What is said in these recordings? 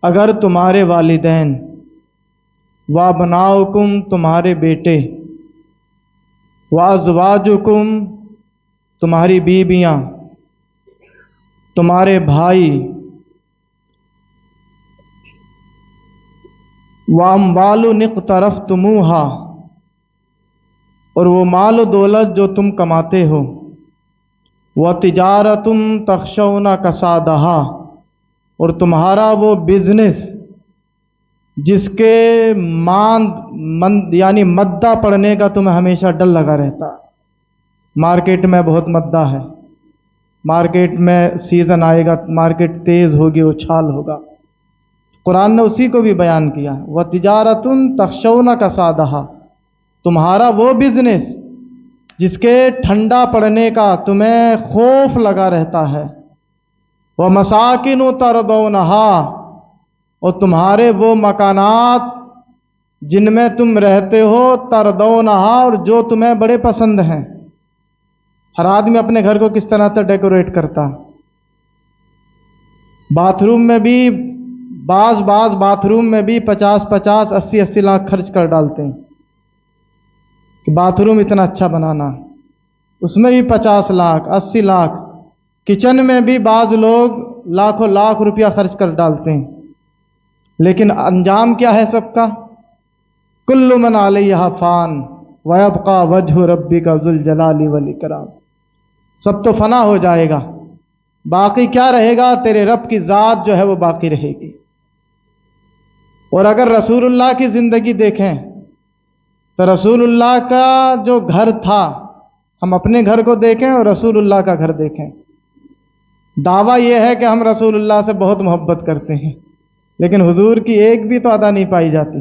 اگر تمہارے والدین وابناؤکم تمہارے بیٹے وازواجکم تمہاری بیویاں تمہارے بھائی واموال اقترفتموہا اور وہ مال و دولت جو تم کماتے ہو وتجارتم تخشون کسادہا اور تمہارا وہ بزنس جس کے یعنی مدہ پڑنے کا تمہیں ہمیشہ ڈر لگا رہتا ہے۔ مارکیٹ میں بہت مدہ ہے، مارکیٹ میں سیزن آئے گا، مارکیٹ تیز ہوگی، اچھال ہوگا۔ قرآن نے اسی کو بھی بیان کیا ہے، وَتِجَارَةٌ تَخْشَوْنَ كَسَادَهَا، تمہارا وہ بزنس جس کے ٹھنڈا پڑنے کا تمہیں خوف لگا رہتا ہے، وَمَسَاكِنُ تَرْضَوْنَهَا، اور تمہارے وہ مکانات جن میں تم رہتے ہو، تَرْضَوْنَهَا، اور جو تمہیں بڑے پسند ہیں۔ ہر آدمی اپنے گھر کو کس طرح سے ڈیکوریٹ کرتا ہے، باتھ روم میں بھی بعض باتھ روم میں بھی 50 80 لاکھ خرچ کر ڈالتے ہیں کہ باتھ روم اتنا اچھا بنانا، اس میں بھی 50 لاکھ 80 لاکھ، کچن میں بھی بعض لوگ لاکھوں لاکھ روپیہ خرچ کر ڈالتے ہیں، لیکن انجام کیا ہے سب کا؟ کل من علیہا فان ویبقی وجہ ربک ذو الجلال والاکرام، سب تو فنا ہو جائے گا، باقی کیا رہے گا؟ تیرے رب کی ذات جو ہے وہ باقی رہے گی۔ اور اگر رسول اللہ کی زندگی دیکھیں تو رسول اللہ کا جو گھر تھا، ہم اپنے گھر کو دیکھیں اور رسول اللہ کا گھر دیکھیں، دعویٰ یہ ہے کہ ہم رسول اللہ سے بہت محبت کرتے ہیں، لیکن حضور کی ایک بھی تو ادا نہیں پائی جاتی۔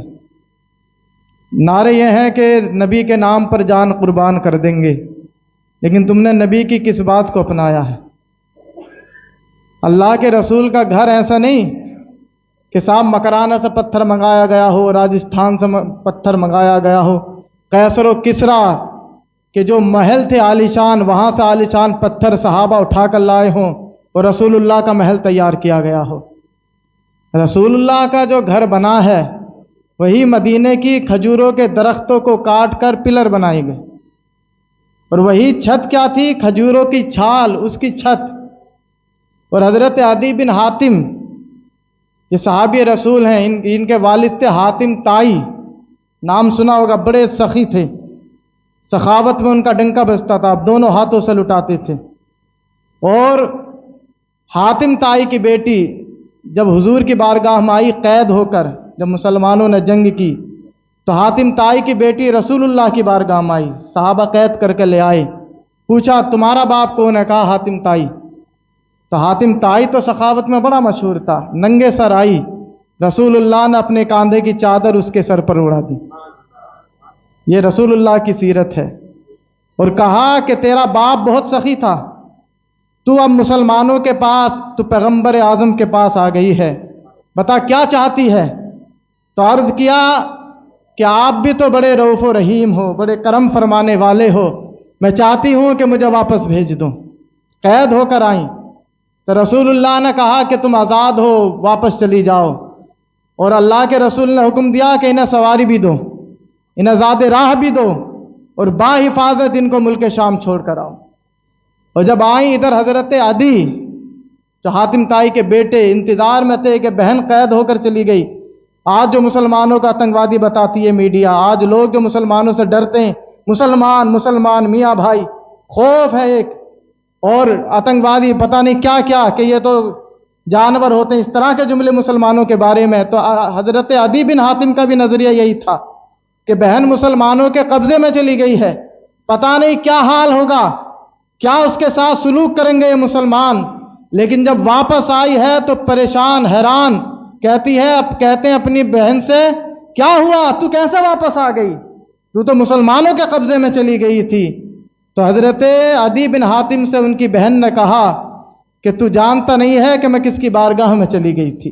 نعرے یہ ہیں کہ نبی کے نام پر جان قربان کر دیں گے، لیکن تم نے نبی کی کس بات کو اپنایا ہے؟ اللہ کے رسول کا گھر ایسا نہیں کہ صاحب مکرانہ سے پتھر منگایا گیا ہو، راجستھان سے پتھر منگایا گیا ہو، قیصر و کسریٰ کے جو محل تھے عالیشان، وہاں سے عالیشان پتھر صحابہ اٹھا کر لائے ہوں اور رسول اللہ کا محل تیار کیا گیا ہو۔ رسول اللہ کا جو گھر بنا ہے وہی مدینے کی کھجوروں کے درختوں کو کاٹ کر پلر بنائے گئے، اور وہی چھت کیا تھی؟ کھجوروں کی چھال، اس کی چھت۔ اور حضرت عدی بن حاتم یہ صحابی رسول ہیں، ان کے والد تھے حاتم طائی، نام سنا ہوگا، بڑے سخی تھے، سخاوت میں ان کا ڈنکا بجتا تھا، اب دونوں ہاتھوں سے لٹاتے تھے۔ اور حاتم طائی کی بیٹی جب حضور کی بارگاہ میں آئی قید ہو کر، جب مسلمانوں نے جنگ کی تو حاتم طائی کی بیٹی رسول اللہ کی بارگاہ میں آئی، صحابہ قید کر کے لے آئے، پوچھا تمہارا باپ کون ہے؟ کہا حاتم طائی۔ تو حاتم طائی تو سخاوت میں بڑا مشہور تھا، ننگے سر آئی، رسول اللہ نے اپنے کاندھے کی چادر اس کے سر پر اڑا دی۔ یہ رسول اللہ کی سیرت ہے۔ اور کہا کہ تیرا باپ بہت سخی تھا، تو اب مسلمانوں کے پاس، تو پیغمبر اعظم کے پاس آ گئی ہے، بتا کیا چاہتی ہے؟ تو عرض کیا کہ آپ بھی تو بڑے رؤوف و رحیم ہو، بڑے کرم فرمانے والے ہو، میں چاہتی ہوں کہ مجھے واپس بھیج دو۔ قید ہو کر آئیں تو رسول اللہ نے کہا کہ تم آزاد ہو، واپس چلی جاؤ، اور اللہ کے رسول نے حکم دیا کہ انہیں سواری بھی دو، انہیں زاد راہ بھی دو، اور باحفاظت ان کو ملک شام چھوڑ کر آؤ۔ اور جب آئیں ادھر حضرت عدی جو حاتم طائی کے بیٹے انتظار میں تھے کہ بہن قید ہو کر چلی گئی، آج جو مسلمانوں کا آتنکوادی بتاتی ہے میڈیا، آج لوگ جو مسلمانوں سے ڈرتے ہیں، مسلمان میاں بھائی، خوف ہے ایک، اور آتنکوادی پتہ نہیں کیا کیا کہ یہ تو جانور ہوتے ہیں، اس طرح کے جملے مسلمانوں کے بارے میں۔ تو حضرت عدی بن حاتم کا بھی نظریہ یہی تھا کہ بہن مسلمانوں کے قبضے میں چلی گئی ہے، پتہ نہیں کیا حال ہوگا، کیا اس کے ساتھ سلوک کریں گے یہ مسلمان۔ لیکن جب واپس آئی ہے تو پریشان حیران، کہتی ہے، اب کہتے ہیں اپنی بہن سے کیا ہوا، تو کیسے واپس آ گئی، تو مسلمانوں کے قبضے میں چلی گئی تھی۔ تو حضرت عدی بن حاتم سے ان کی بہن نے کہا کہ تو جانتا نہیں ہے کہ میں کس کی بارگاہ میں چلی گئی تھی،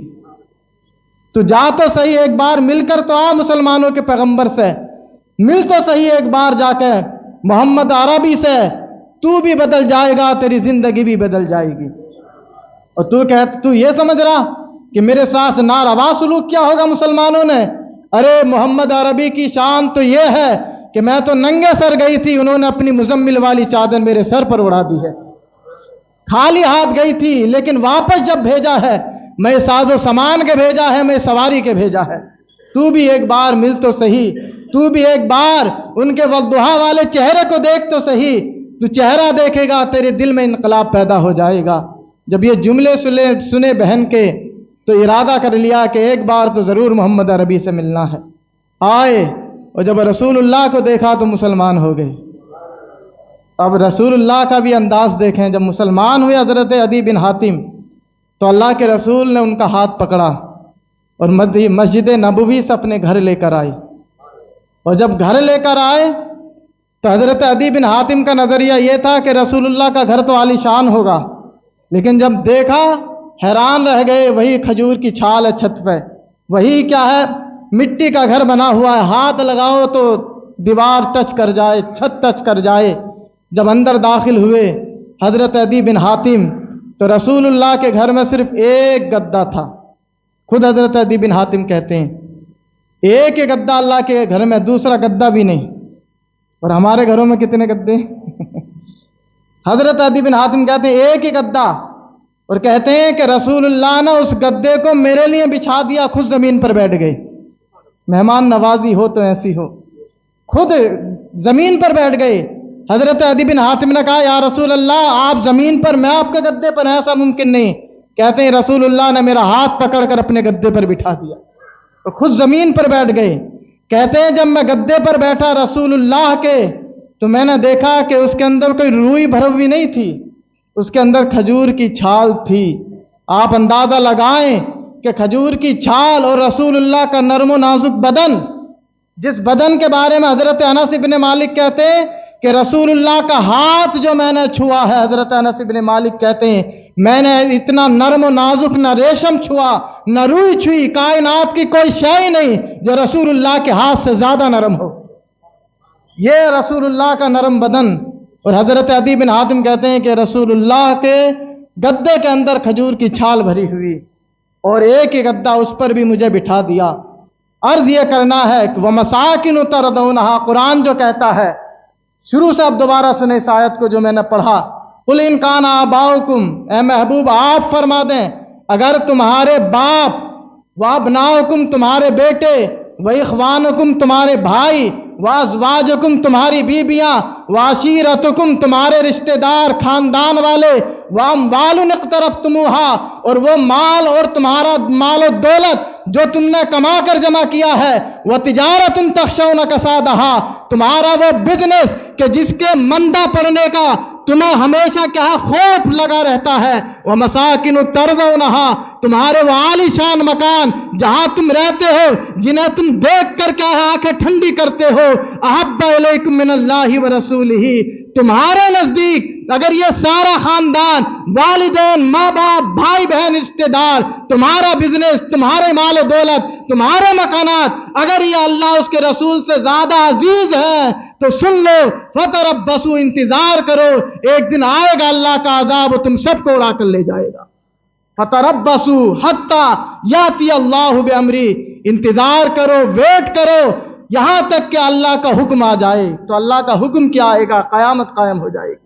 تو جا تو صحیح، ایک بار مل کر تو آ مسلمانوں کے پیغمبر سے، مل تو صحیح ایک بار جا کے محمد عربی سے، تو بھی بدل جائے گا، تیری زندگی بھی بدل جائے گی۔ اور تو یہ سمجھ رہا کہ میرے ساتھ ناروا سلوک کیا ہوگا مسلمانوں نے؟ ارے محمد عربی کی شان تو یہ ہے کہ میں تو ننگے سر گئی تھی، انہوں نے اپنی مزمل والی چادر میرے سر پر اڑا دی ہے، خالی ہاتھ گئی تھی، لیکن واپس جب بھیجا ہے میں ساز و سامان کے بھیجا ہے، میں سواری کے بھیجا ہے، تو بھی ایک بار مل تو صحیح، تو بھی ایک بار ان کے والضحیٰ والے چہرے کو دیکھ تو صحیح، تو چہرہ دیکھے گا تیرے دل میں انقلاب پیدا ہو جائے گا۔ جب یہ جملے سنے بہن کے تو ارادہ کر لیا کہ ایک بار تو ضرور محمد عربی سے ملنا ہے۔ آئے اور جب رسول اللہ کو دیکھا تو مسلمان ہو گئے۔ اب رسول اللہ کا بھی انداز دیکھیں، جب مسلمان ہوئے حضرت عدی بن حاتم تو اللہ کے رسول نے ان کا ہاتھ پکڑا اور مسجد نبوی سے اپنے گھر لے کر آئے، اور جب گھر لے کر آئے تو حضرت عدی بن حاتم کا نظریہ یہ تھا کہ رسول اللہ کا گھر تو عالی شان ہوگا، لیکن جب دیکھا حیران رہ گئے، وہی کھجور کی چھال ہے چھت پہ، وہی کیا ہے مٹی کا گھر بنا ہوا ہے، ہاتھ لگاؤ تو دیوار ٹچ کر جائے، چھت ٹچ کر جائے۔ جب اندر داخل ہوئے حضرت عدی بن حاتم تو رسول اللہ کے گھر میں صرف ایک گدا تھا۔ خود حضرت عدی بن حاتم کہتے ہیں ایک ہی گدا اللہ کے گھر میں، دوسرا گدا بھی نہیں، اور ہمارے گھروں میں کتنے گدے؟ حضرت عدی بن حاتم کہتے ہیں ایک ہی گدا، اور کہتے ہیں کہ رسول اللہ نے اس گدے کو میرے لیے بچھا دیا، خود زمین پر بیٹھ گئے۔ مہمان نوازی ہو تو ایسی ہو، خود زمین پر بیٹھ گئے۔ حضرت عدی بن حاتم نے کہا یا رسول اللہ آپ زمین پر، میں آپ کے گدے پر، ایسا ممکن نہیں۔ کہتے ہیں رسول اللہ نے میرا ہاتھ پکڑ کر اپنے گدے پر بٹھا دیا اور خود زمین پر بیٹھ گئے۔ کہتے ہیں جب میں گدے پر بیٹھا رسول اللہ کے تو میں نے دیکھا کہ اس کے اندر کوئی روئی بھروی نہیں تھی، اس کے اندر کھجور کی چھال تھی۔ آپ اندازہ لگائیں کہ کھجور کی چھال اور رسول اللہ کا نرم و نازک بدن، جس بدن کے بارے میں حضرت انس بن مالک کہتے ہیں کہ رسول اللہ کا ہاتھ جو میں نے چھوا ہے، حضرت انس بن مالک کہتے ہیں میں نے اتنا نرم و نازک نہ ریشم چھوا نہ روئی چھوئی، کائنات کی کوئی شے ہی نہیں جو رسول اللہ کے ہاتھ سے زیادہ نرم ہو۔ یہ رسول اللہ کا نرم بدن۔ اور حضرت عدی بن حاتم کہتے ہیں کہ رسول اللہ کے گدے کے اندر کھجور کی چھال بھری ہوئی، اور ایک ہی گدا اس پر بھی مجھے بٹھا دیا۔ عرض یہ کرنا ہے کہ وَمَسَاكِنُ تَرْضَوْنَهَا، قرآن جو کہتا ہے، شروع سے اب دوبارہ سنیں اس آیت کو جو میں نے پڑھا، قُلْ إِنْ كَانَ آبَاؤُكُمْ، اے محبوب آپ فرما دیں اگر تمہارے باپ، وَأَبْنَاؤُكُمْ تمہارے بیٹے، وَإِخْوَانُكُمْ تمہارے بھائی، وَأَزْوَاجُكُمْ تمہاری بیویاں، وَعَشِيرَتُكُمْ تمہارے رشتہ دار خاندان والے، وَأَمْوَالٌ اقْتَرَفْتُمُوهَا اور وہ مال اور تمہارا مال و دولت جو تم نے کما کر جمع کیا ہے، وَتِجَارَةٌ تَخْشَوْنَ كَسَادَهَا تمہارا وہ بزنس کہ جس کے مندہ پڑنے کا تمہیں ہمیشہ کیا خوف لگا رہتا ہے، وَمَسَاكِنُ تَرْضَوْنَهَا تمہارے وہ عالی شان مکان جہاں تم رہتے ہو، جنہیں تم دیکھ کر کیا ہے آنکھیں ٹھنڈی کرتے ہو، أَحَبَّ إِلَيْكُم مِّنَ اللَّهِ وَرَسُولِهِ تمہارے نزدیک اگر یہ سارا خاندان، والدین، ماں باپ، بھائی بہن، رشتہ دار، تمہارا بزنس، تمہارے مال و دولت، تمہارے مکانات، اگر یہ اللہ اس کے رسول سے زیادہ عزیز ہے تو سن لو، فتربصوا انتظار کرو، ایک دن آئے گا اللہ کا عذاب اور تم سب کو اڑا کر لے جائے گا۔ فتربصوا حتی یاتی اللہ بامری انتظار کرو، ویٹ کرو یہاں تک کہ اللہ کا حکم آ جائے۔ تو اللہ کا حکم کیا آئے گا؟ قیامت قائم ہو جائے گی،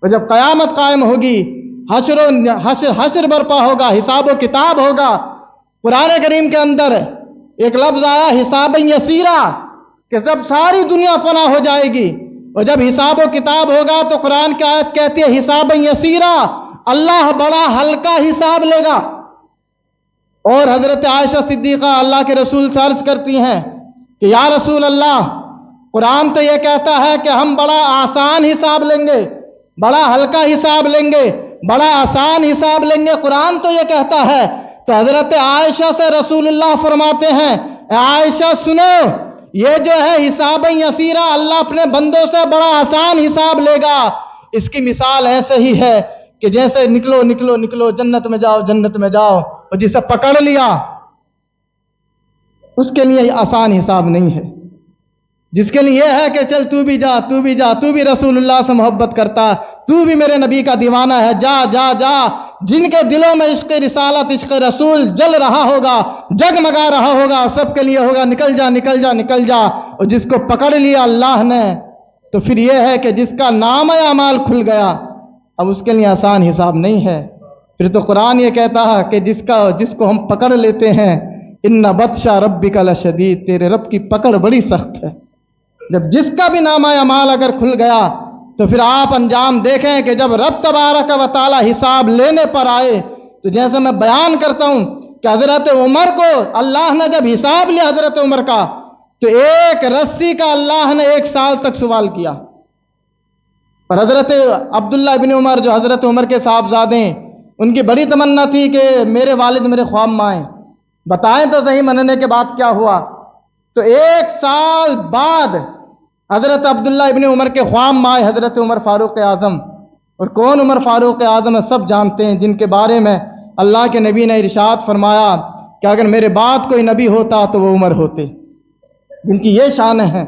اور جب قیامت قائم ہوگی حشر برپا ہوگا، حساب و کتاب ہوگا۔ قرآن کریم کے اندر ایک لفظ آیا حسابا یسیرا، کہ جب ساری دنیا فنا ہو جائے گی اور جب حساب و کتاب ہوگا تو قرآن کی آیت کہتی ہے حسابا یسیرا، اللہ بڑا ہلکا حساب لے گا۔ اور حضرت عائشہ صدیقہ اللہ کے رسول سے عرض کرتی ہیں کہ یا رسول اللہ قرآن تو یہ کہتا ہے کہ ہم بڑا آسان حساب لیں گے، بڑا ہلکا حساب لیں گے، بڑا آسان حساب لیں گے، قرآن تو یہ کہتا ہے۔ تو حضرت عائشہ سے رسول اللہ فرماتے ہیں اے عائشہ سنو، یہ جو ہے حساب یسیرہ، اللہ اپنے بندوں سے بڑا آسان حساب لے گا۔ اس کی مثال ایسے ہی ہے کہ جیسے نکلو نکلو نکلو جنت میں جاؤ جنت میں جاؤ، اور جسے پکڑ لیا اس کے لیے آسان حساب نہیں ہے۔ جس کے لیے یہ ہے کہ چل تو بھی جا تو بھی جا، تو بھی رسول اللہ سے محبت کرتا، تو بھی میرے نبی کا دیوانہ ہے، جا جا جا، جن کے دلوں میں عشق رسالت عشق رسول جل رہا ہوگا، جگمگا رہا ہوگا، سب کے لیے ہوگا نکل جا نکل جا نکل جا۔ اور جس کو پکڑ لیا اللہ نے تو پھر یہ ہے کہ جس کا نام اعمال کھل گیا اب اس کے لیے آسان حساب نہیں ہے۔ پھر تو قرآن یہ کہتا ہے کہ جس کو ہم پکڑ لیتے ہیں ان بطش ربک لشدید، تیرے رب کی پکڑ بڑی سخت ہے۔ جب جس کا بھی نام اعمال اگر کھل گیا تو پھر آپ انجام دیکھیں کہ جب رب تبارک و تعالی حساب لینے پر آئے تو جیسے میں بیان کرتا ہوں کہ حضرت عمر کو اللہ نے جب حساب لیا حضرت عمر کا تو ایک رسی کا اللہ نے 1 سال تک سوال کیا۔ اور حضرت عبداللہ ابن عمر جو حضرت عمر کے صاحبزادے ہیں ان کی بڑی تمنا تھی کہ میرے والد میرے خواب میں آئیں، بتائیں تو صحیح مننے کے بعد کیا ہوا۔ تو 1 سال بعد حضرت عبداللہ ابن عمر کے خواب میں آئے حضرت عمر فاروق اعظم۔ اور کون عمر فاروق اعظم ہے سب جانتے ہیں، جن کے بارے میں اللہ کے نبی نے ارشاد فرمایا کہ اگر میرے بعد کوئی نبی ہوتا تو وہ عمر ہوتے، جن کی یہ شان ہے۔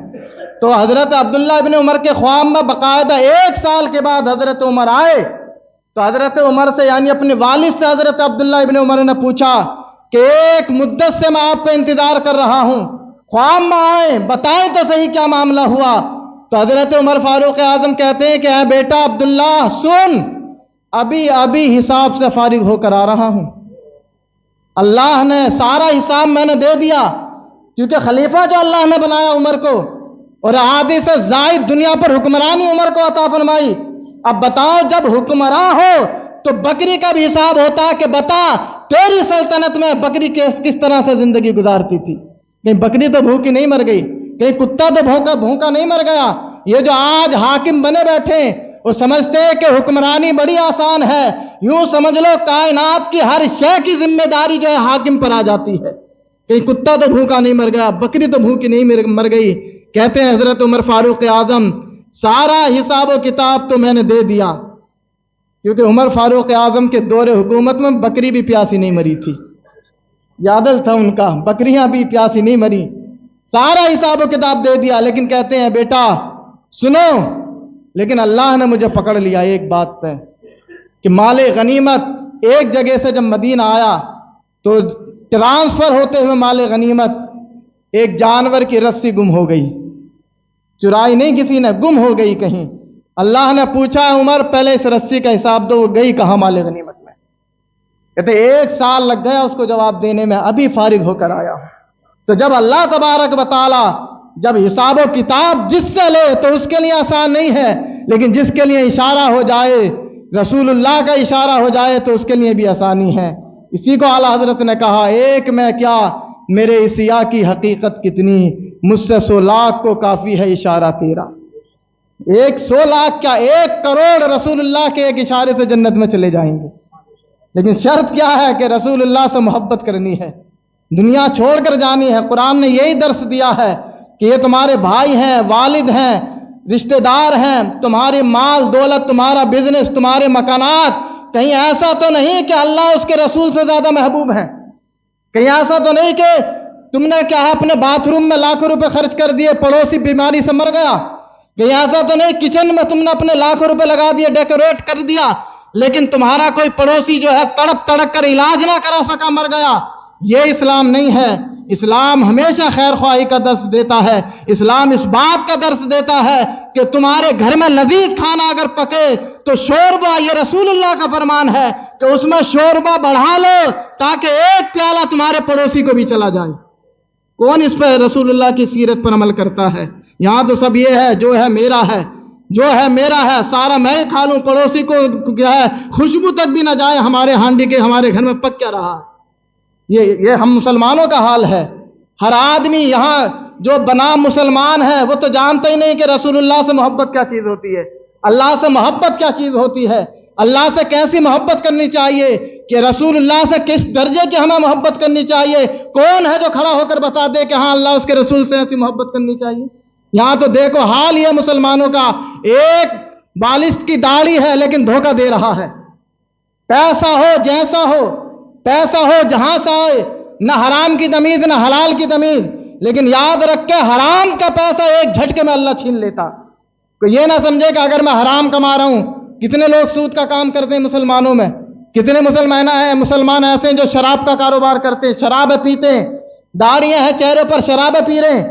تو حضرت عبداللہ ابن عمر کے خواب میں باقاعدہ 1 سال کے بعد حضرت عمر آئے تو حضرت عمر سے یعنی اپنے والد سے حضرت عبداللہ ابن عمر نے پوچھا کہ ایک مدت سے میں آپ کا انتظار کر رہا ہوں، خواب میں آئے بتائیں تو صحیح کیا معاملہ ہوا۔ تو حضرت عمر فاروق اعظم کہتے ہیں کہ اے بیٹا عبداللہ سن، ابھی حساب سے فارغ ہو کر آ رہا ہوں، اللہ نے سارا حساب میں نے دے دیا، کیونکہ خلیفہ جو اللہ نے بنایا عمر کو اور آدھی سے زائد دنیا پر حکمرانی عمر کو عطا فرمائی۔ اب بتاؤ جب حکمراں ہو تو بکری کا بھی حساب ہوتا کہ بتا تیری سلطنت میں بکری کس طرح سے زندگی گزارتی تھی، کہیں بکری تو بھوکی نہیں مر گئی، کہیں کتا تو بھوکا نہیں مر گیا۔ یہ جو آج حاکم بنے بیٹھے وہ سمجھتے ہیں کہ حکمرانی بڑی آسان ہے، یوں سمجھ لو کائنات کی ہر شے کی ذمہ داری جو ہے حاکم پر آ جاتی ہے، کہیں کتا تو بھوکا نہیں مر گیا، بکری تو بھوکی نہیں مر گئی۔ کہتے ہیں حضرت عمر فاروق اعظم سارا حساب و کتاب تو میں نے دے دیا، کیونکہ عمر فاروق اعظم کے دور حکومت میں بکری بھی پیاسی نہیں مری تھی، یادل تھا ان کا، بکریاں بھی پیاسی نہیں مری، سارا حساب و کتاب دے دیا۔ لیکن کہتے ہیں بیٹا سنو، لیکن اللہ نے مجھے پکڑ لیا ایک بات پہ کہ مال غنیمت ایک جگہ سے جب مدینہ آیا تو ٹرانسفر ہوتے ہوئے مال غنیمت ایک جانور کی رسی گم ہو گئی، چرائی نہیں کسی نے، گم ہو گئی کہیں۔ اللہ نے پوچھا عمر پہلے اس رسی کا حساب دو، وہ گئی کہاں مال غنیمت میں؟ کہتے 1 سال لگ گیا اس کو جواب دینے میں، ابھی فارغ ہو کر آیا ہوں۔ تو جب اللہ تبارک و تعالی جب حساب و کتاب جس سے لے تو اس کے لیے آسان نہیں ہے، لیکن جس کے لیے اشارہ ہو جائے، رسول اللہ کا اشارہ ہو جائے تو اس کے لیے بھی آسانی ہے۔ اسی کو اعلیٰ حضرت نے کہا ایک میں کیا میرے عصیاء کی حقیقت کتنی، مجھ سے 100 لاکھ کو کافی ہے اشارہ تیرا۔ 100 لاکھ کیا 1 کروڑ رسول اللہ کے ایک اشارے سے جنت میں چلے جائیں گے، لیکن شرط کیا ہے کہ رسول اللہ سے محبت کرنی ہے، دنیا چھوڑ کر جانی ہے۔ قرآن نے یہی درس دیا ہے کہ یہ تمہارے بھائی ہیں، والد ہیں، رشتہ دار ہیں، تمہاری مال دولت، تمہارا بزنس، تمہارے مکانات، کہیں ایسا تو نہیں کہ اللہ اس کے رسول سے زیادہ محبوب ہیں؟ کہیں ایسا تو نہیں کہ تم نے کیا ہے اپنے باتھ روم میں لاکھوں روپے خرچ کر دیے، پڑوسی بیماری سے مر گیا؟ کہیں ایسا تو نہیں کچن میں تم نے اپنے لاکھوں روپے لگا دیے، ڈیکوریٹ کر دیا، لیکن تمہارا کوئی پڑوسی جو ہے تڑپ تڑپ کر علاج نہ کرا سکا، مر گیا؟ یہ اسلام نہیں ہے۔ اسلام ہمیشہ خیر خواہی کا درس دیتا ہے، اسلام اس بات کا درس دیتا ہے کہ تمہارے گھر میں لذیذ کھانا اگر پکے تو شوربہ، یہ رسول اللہ کا فرمان ہے کہ اس میں شوربہ بڑھا لو تاکہ ایک پیالہ تمہارے پڑوسی کو بھی چلا جائے۔ کون اس پہ رسول اللہ کی سیرت پر عمل کرتا ہے؟ یہاں تو سب یہ ہے جو ہے میرا ہے، جو ہے میرا ہے، سارا میں ہی کھا لوں، پڑوسی کو کیا ہے خوشبو تک بھی نہ جائے ہمارے ہانڈی کے، ہمارے گھر میں پک کیا رہا ہے۔ یہ ہم مسلمانوں کا حال ہے۔ ہر آدمی یہاں جو بنام مسلمان ہے وہ تو جانتا ہی نہیں کہ رسول اللہ سے محبت کیا چیز ہوتی ہے، اللہ سے محبت کیا چیز ہوتی ہے، اللہ سے کیسی محبت کرنی چاہیے، کہ رسول اللہ سے کس درجے کی ہمیں محبت کرنی چاہیے۔ کون ہے جو کھڑا ہو کر بتا دے کہ ہاں اللہ اس کے رسول سے ایسی محبت کرنی چاہیے؟ یہاں تو دیکھو حال یہ مسلمانوں کا، ایک بالشت کی داڑھی ہے لیکن دھوکہ دے رہا ہے۔ پیسہ ہو جیسا ہو، پیسہ ہو جہاں سے آئے، نہ حرام کی تمیز نہ حلال کی تمیز، لیکن یاد رکھ کے حرام کا پیسہ ایک جھٹکے میں اللہ چھین لیتا۔ کوئی یہ نہ سمجھے کہ اگر میں حرام کما رہا ہوں، کتنے لوگ سود کا کام کرتے ہیں مسلمانوں میں، کتنے مسلمان ایسے ہیں جو شراب کا کاروبار کرتے ہیں، شرابیں پیتے ہیں، داڑیاں ہیں چہروں پر، شرابیں پی رہے ہیں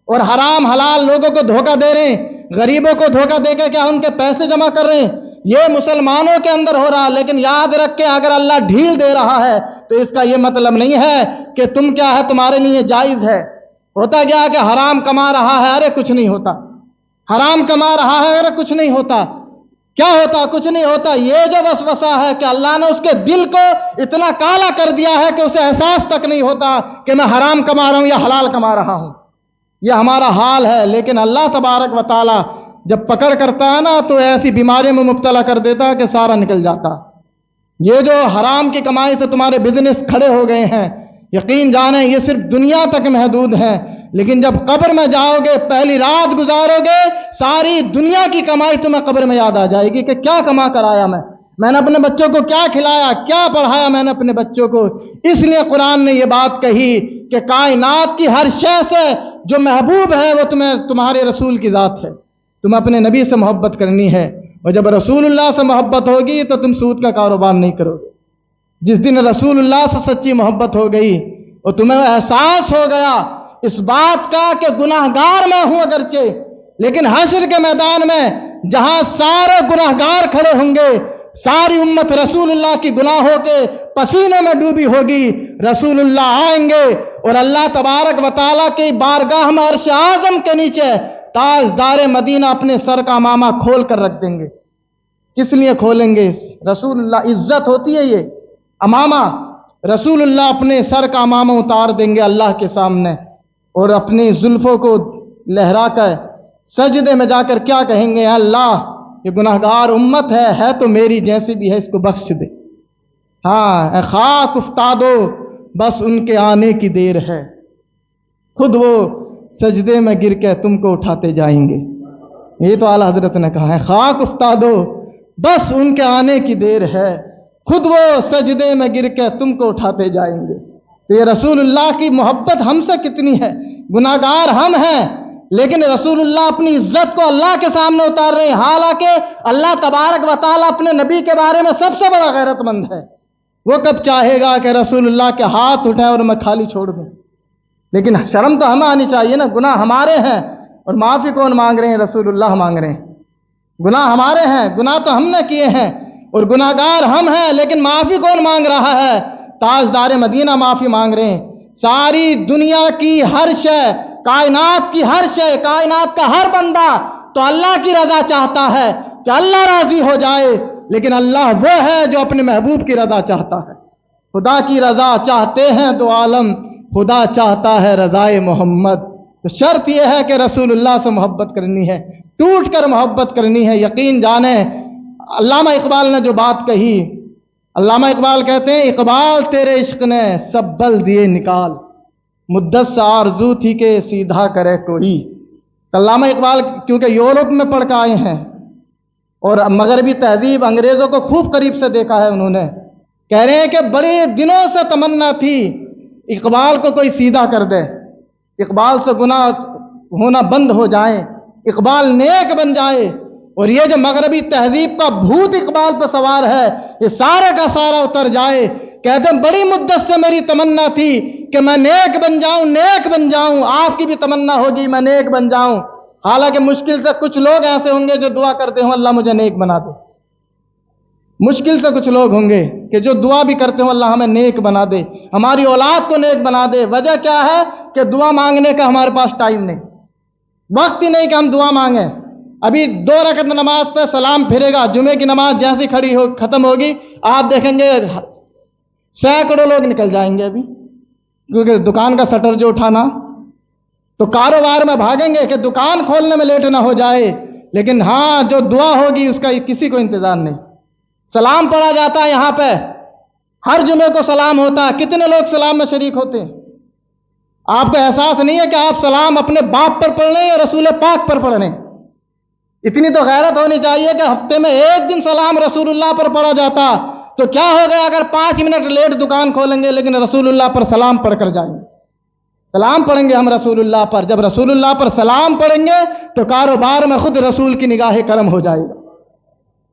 اور حرام حلال لوگوں کو دھوکہ دے رہے ہیں، غریبوں کو دھوکہ دے کے کیا ان کے پیسے جمع کر رہے ہیں۔ یہ مسلمانوں کے اندر ہو رہا، لیکن یاد رکھیں اگر اللہ ڈھیل دے رہا ہے تو اس کا یہ مطلب نہیں ہے کہ تم کیا ہے تمہارے لیے جائز ہے۔ ہوتا کیا کہ حرام کما رہا ہے، ارے کچھ نہیں ہوتا، حرام کما رہا ہے، ارے کچھ نہیں ہوتا، کیا ہوتا؟ کچھ نہیں ہوتا۔ یہ جو وسوسہ ہے کہ اللہ نے اس کے دل کو اتنا کالا کر دیا ہے کہ اسے احساس تک نہیں ہوتا کہ میں حرام کما رہا ہوں یا حلال کما رہا ہوں، یہ ہمارا حال ہے۔ لیکن اللہ تبارک و تعالی جب پکڑ کرتا ہے نا تو ایسی بیماری میں مبتلا کر دیتا ہے کہ سارا نکل جاتا۔ یہ جو حرام کی کمائی سے تمہارے بزنس کھڑے ہو گئے ہیں، یقین جانیں یہ صرف دنیا تک محدود ہیں، لیکن جب قبر میں جاؤ گے، پہلی رات گزارو گے، ساری دنیا کی کمائی تمہیں قبر میں یاد آ جائے گی کہ کیا کما کر آیا میں نے اپنے بچوں کو کیا کھلایا، کیا پڑھایا میں نے اپنے بچوں کو۔ اس لیے قرآن نے یہ بات کہی کہ کائنات کی ہر شے سے جو محبوب ہے وہ تمہارے رسول کی ذات ہے۔ تمہیں اپنے نبی سے محبت کرنی ہے، اور جب رسول اللہ سے محبت ہوگی تو تم سود کا کاروبار نہیں کرو گے۔ جس دن رسول اللہ سے سچی محبت ہو گئی اور تمہیں احساس ہو گیا اس بات کا کہ گناہگار میں ہوں اگرچہ، لیکن حشر کے میدان میں جہاں سارے گناہگار کھڑے ہوں گے، ساری امت رسول اللہ کی گناہوں کے پسینے میں ڈوبی ہوگی، رسول اللہ آئیں گے اور اللہ تبارک و تعالیٰ کی بارگاہ میں عرش اعظم کے نیچے تاجدار مدینہ اپنے سر کا امامہ کھول کر رکھ دیں گے۔ کس لیے کھولیں گے؟ رسول اللہ، عزت ہوتی ہے یہ امامہ، رسول اللہ اپنے سر کا امامہ اتار دیں گے اللہ کے سامنے اور اپنی زلفوں کو لہرا کر سجدے میں جا کر کیا کہیں گے؟ اللہ یہ گناہگار امت ہے تو میری جیسی بھی ہے، اس کو بخش دے۔ ہاں اے خاک افتادو، بس ان کے آنے کی دیر ہے، خود وہ سجدے میں گر کے تم کو اٹھاتے جائیں گے۔ یہ تو اعلیٰ حضرت نے کہا ہے، خاک افتادو بس ان کے آنے کی دیر ہے، خود وہ سجدے میں گر کے تم کو اٹھاتے جائیں گے۔ تو یہ رسول اللہ کی محبت ہم سے کتنی ہے، گناہگار ہم ہیں لیکن رسول اللہ اپنی عزت کو اللہ کے سامنے اتار رہے ہیں، حالانکہ اللہ تبارک و تعالیٰ اپنے نبی کے بارے میں سب سے بڑا غیرت مند ہے۔ وہ کب چاہے گا کہ رسول اللہ کے ہاتھ اٹھائے اور میں خالی چھوڑ دوں؟ لیکن شرم تو ہمیں آنی چاہیے نا، گناہ ہمارے ہیں اور معافی کون مانگ رہے ہیں؟ رسول اللہ مانگ رہے ہیں۔ گناہ ہمارے ہیں، گناہ تو ہم نے کیے ہیں اور گناہگار ہم ہیں، لیکن معافی کون مانگ رہا ہے؟ تاجدار مدینہ معافی مانگ رہے ہیں۔ ساری دنیا کی ہر شے، کائنات کی ہر شے، کائنات کا ہر بندہ تو اللہ کی رضا چاہتا ہے کہ اللہ راضی ہو جائے، لیکن اللہ وہ ہے جو اپنے محبوب کی رضا چاہتا ہے۔ خدا کی رضا چاہتے ہیں دو عالم، خدا چاہتا ہے رضائے محمد۔ تو شرط یہ ہے کہ رسول اللہ سے محبت کرنی ہے، ٹوٹ کر محبت کرنی ہے۔ یقین جانیں علامہ اقبال نے جو بات کہی، علامہ اقبال کہتے ہیں اقبال تیرے عشق نے سب بل دیے نکال، مدت سے آرزو تھی کہ سیدھا کرے کوئی۔ علامہ اقبال کیونکہ یورپ میں پڑھ کے آئے ہیں اور مغربی تہذیب انگریزوں کو خوب قریب سے دیکھا ہے انہوں نے، کہہ رہے ہیں کہ بڑے دنوں سے تمنا تھی اقبال کو کوئی سیدھا کر دے، اقبال سے گناہ ہونا بند ہو جائیں، اقبال نیک بن جائے، اور یہ جو مغربی تہذیب کا بھوت اقبال پہ سوار ہے یہ سارے کا سارا اتر جائے۔ کہتے ہیں بڑی مدت سے میری تمنا تھی کہ میں نیک بن جاؤں، نیک بن جاؤں۔ آپ کی بھی تمنا ہوگی میں نیک بن جاؤں، حالانکہ مشکل سے کچھ لوگ ایسے ہوں گے جو دعا کرتے ہوں اللہ مجھے نیک بنا دے۔ مشکل سے کچھ لوگ ہوں گے کہ جو دعا بھی کرتے ہوں اللہ ہمیں نیک بنا دے، ہماری اولاد کو نیک بنا دے۔ وجہ کیا ہے کہ دعا مانگنے کا ہمارے پاس ٹائم نہیں، وقت ہی نہیں کہ ہم دعا مانگیں۔ ابھی 2 رکعت نماز پہ سلام پھرے گا، جمعے کی نماز جیسی کھڑی ہو ختم ہوگی آپ دیکھیں گے سینکڑوں لوگ نکل جائیں گے، ابھی کیونکہ دکان کا شٹر جو اٹھانا تو کاروبار میں بھاگیں گے کہ دکان کھولنے میں لیٹ نہ ہو جائے، لیکن ہاں جو دعا ہوگی اس کا کسی کو انتظار نہیں۔ سلام پڑھا جاتا ہے یہاں پہ، ہر جمعے کو سلام ہوتا ہے، کتنے لوگ سلام میں شریک ہوتے ہیں؟ آپ کو احساس نہیں ہے کہ آپ سلام اپنے باپ پر پڑھ رہے ہیں یا رسول پاک پر پڑھ رہے ہیں؟ اتنی تو غیرت ہونی چاہیے کہ ہفتے میں ایک دن سلام رسول اللہ پر پڑھا جاتا تو کیا ہو گیا اگر 5 منٹ لیٹ دکان کھولیں گے لیکن رسول اللہ پر سلام پڑھ کر جائیں گے۔ سلام پڑھیں گے ہم رسول اللہ پر، جب رسول اللہ پر سلام پڑھیں گے تو کاروبار میں خود رسول کی نگاہ کرم ہو جائے گا۔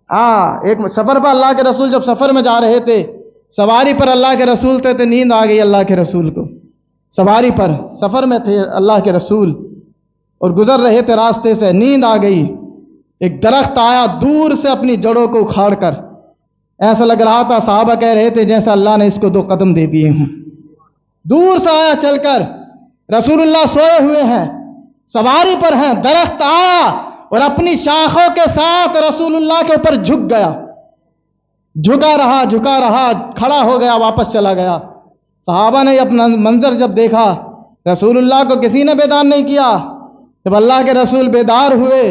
ہاں، ایک سفر پر اللہ کے رسول جب سفر میں جا رہے تھے، سواری پر اللہ کے رسول تھے تو نیند آ گئی اللہ کے رسول کو. سواری پر سفر میں تھے اللہ کے رسول اور گزر رہے تھے راستے سے، نیند آ گئی. ایک درخت آیا دور سے اپنی جڑوں کو اکھاڑ کر، ایسا لگ رہا تھا صحابہ کہہ رہے تھے جیسا اللہ نے اس کو 2 قدم دے دیے ہوں. دور سے آیا چل کر، رسول اللہ سوئے ہوئے ہیں، سواری پر ہیں، درخت آیا اور اپنی شاخوں کے ساتھ رسول اللہ کے اوپر جھک گیا. جھکا رہا، کھڑا ہو گیا، واپس چلا گیا. صحابہ نے اپنا منظر جب دیکھا، رسول اللہ کو کسی نے بیدار نہیں کیا. جب اللہ کے رسول بیدار ہوئے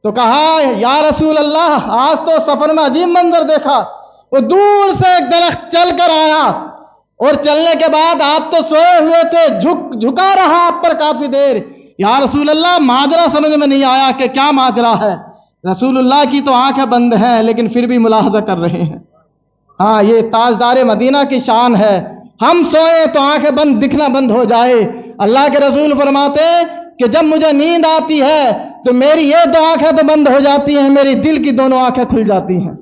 تو کہا یا رسول اللہ، آج تو سفر میں عجیب منظر دیکھا. وہ دور سے ایک درخت چل کر آیا اور چلنے کے بعد آپ تو سوئے ہوئے تھے، جھکا رہا آپ پر کافی دیر. یا رسول اللہ، ماجرا سمجھ میں نہیں آیا کہ کیا ماجرا ہے. رسول اللہ کی تو آنکھیں بند ہیں لیکن پھر بھی ملاحظہ کر رہے ہیں. ہاں، یہ تاجدار مدینہ کی شان ہے. ہم سوئیں تو آنکھیں بند دکھنا بند ہو جائے. اللہ کے رسول فرماتے کہ جب مجھے نیند آتی ہے تو میری یہ 2 آنکھیں تو بند ہو جاتی ہیں، میری دل کی دونوں آنکھیں کھل جاتی ہیں.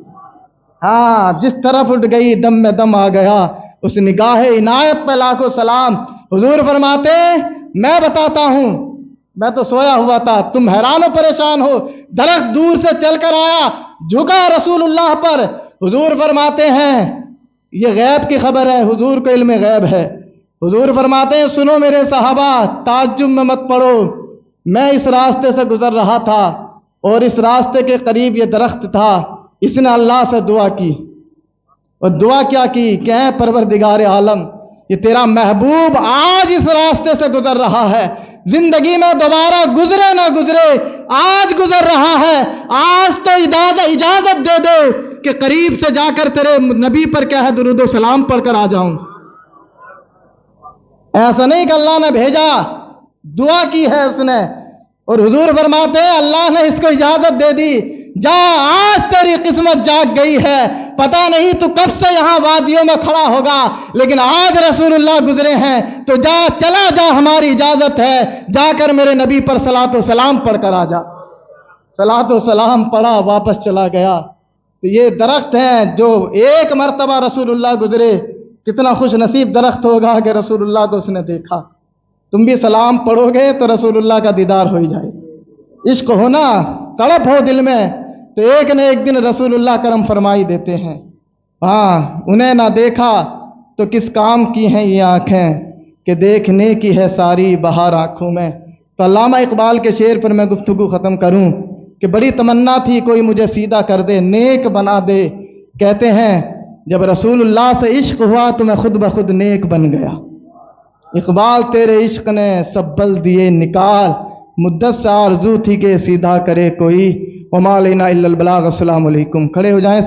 ہاں، جس طرف اٹھ گئی دم میں دم آ گیا. اس نگاہ عنایت پہ لاکھوں سلام. حضور فرماتے میں بتاتا ہوں، میں تو سویا ہوا تھا، تم حیران و پریشان ہو. درخت دور سے چل کر آیا، جھکا رسول اللہ پر. حضور فرماتے ہیں یہ غیب کی خبر ہے، حضور کو علم غیب ہے. حضور فرماتے ہیں سنو میرے صحابہ، تعجب میں مت پڑو. میں اس راستے سے گزر رہا تھا اور اس راستے کے قریب یہ درخت تھا. اس نے اللہ سے دعا کی اور دعا کیا کی کہ اے پروردگار عالم، یہ تیرا محبوب آج اس راستے سے گزر رہا ہے، زندگی میں دوبارہ گزرے نہ گزرے، آج گزر رہا ہے. آج تو اجازت دے دے کہ قریب سے جا کر تیرے نبی پر کیا ہے درود و سلام پڑھ کر آ جاؤں. ایسا نہیں کہ اللہ نے بھیجا، دعا کی ہے اس نے. اور حضور فرماتے ہیں اللہ نے اس کو اجازت دے دی، جا آج تیری قسمت جاگ گئی ہے. پتہ نہیں تو کب سے یہاں وادیوں میں کھڑا ہوگا، لیکن آج رسول اللہ گزرے ہیں تو چلا جا، ہماری اجازت ہے، جا کر میرے نبی پر صلاۃ و سلام پڑھ کر آ جا. صلاۃ و سلام پڑھا، واپس چلا گیا. تو یہ درخت ہیں جو ایک مرتبہ رسول اللہ گزرے، کتنا خوش نصیب درخت ہوگا کہ رسول اللہ کو اس نے دیکھا. تم بھی سلام پڑھو گے تو رسول اللہ کا دیدار ہو جائے. عشق ہونا، تڑپ ہو دل میں تو ایک نہ ایک دن رسول اللہ کرم فرمائی دیتے ہیں. ہاں، انہیں نہ دیکھا تو کس کام کی ہیں یہ آنکھیں کہ دیکھنے کی ہے ساری بہار آنکھوں میں. تو علامہ اقبال کے شعر پر میں گفتگو ختم کروں کہ بڑی تمنا تھی کوئی مجھے سیدھا کر دے، نیک بنا دے. کہتے ہیں جب رسول اللہ سے عشق ہوا تو میں خود بخود نیک بن گیا. اقبال تیرے عشق نے سب بل دیے نکال، مدت سے آرزو تھی کہ سیدھا کرے کوئی. وما علینا الا البلاغ. السلام علیکم. کھڑے ہو جائیں.